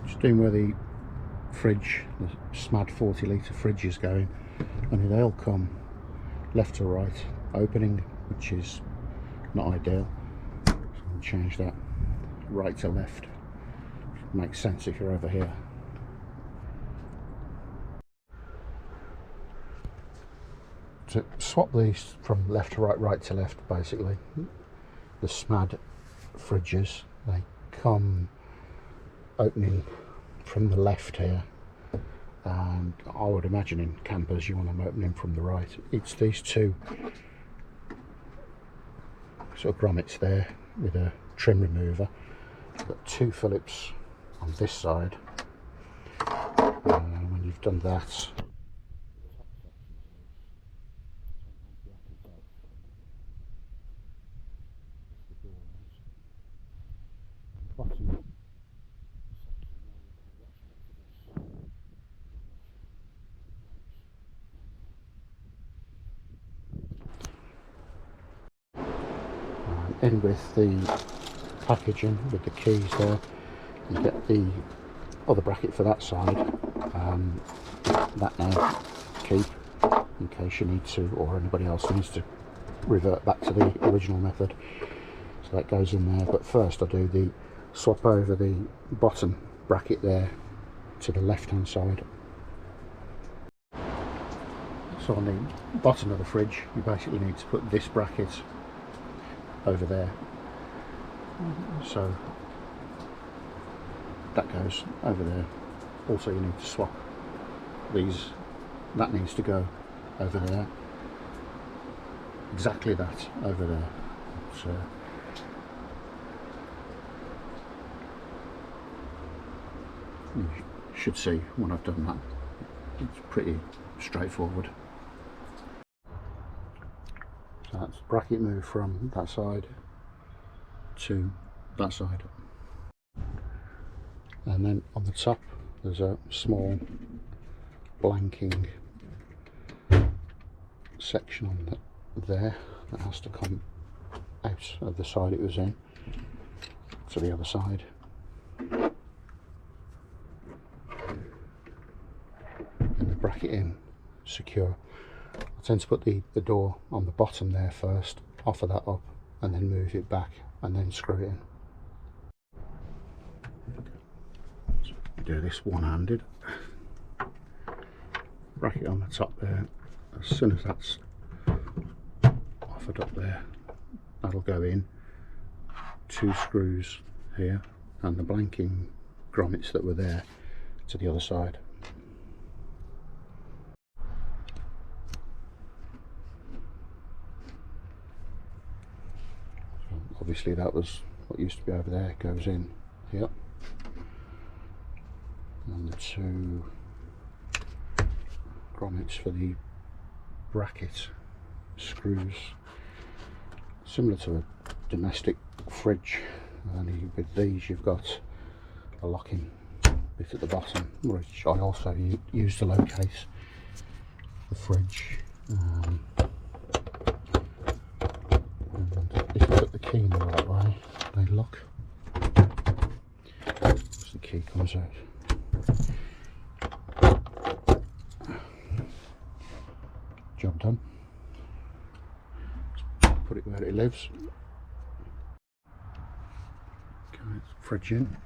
Just doing where the fridge, the Smad 40 litre fridge is going, and they'll come left to right opening, which is not ideal, so I'll change that right to left. Makes sense if you're over here. To swap these from left to right, right to left, basically, the Smad fridges, they come opening from the left here, and I would imagine in campers you want them opening from the right. It's these two sort of grommets there with a trim remover. Got two Phillips on this side, and when you've done that, in with the packaging with the keys there, you get the other bracket for that side, that now keep in case you need to, or anybody else needs to revert back to the original method. So that goes in there, but first I do the swap over the bottom bracket there to the left hand side. So on the bottom of the fridge you basically need to put this bracket over there, so that goes over there. Also you need to swap these, that needs to go over there, exactly that over there. So you should see when I've done that, it's pretty straightforward. So that's bracket move from that side to that side, and then on the top there's a small blanking section on there that has to come out of the side it was in to the other side. And the bracket in secure. I tend to put the door on the bottom there first, offer that up, and then move it back and then screw it in. So do this one-handed. Bracket on the top there. As soon as that's offered up there, that'll go in. Two screws here, and the blanking grommets that were there to the other side. Obviously that was what used to be over there, goes in here, and the two grommets for the bracket screws, similar to a domestic fridge, only with these you've got a locking bit at the bottom, which I also use to locate the fridge. And if you put the key in the right way, they lock. As the key comes out. Job done. Just put it where it lives. Okay, fridge in,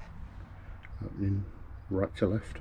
opening right to left.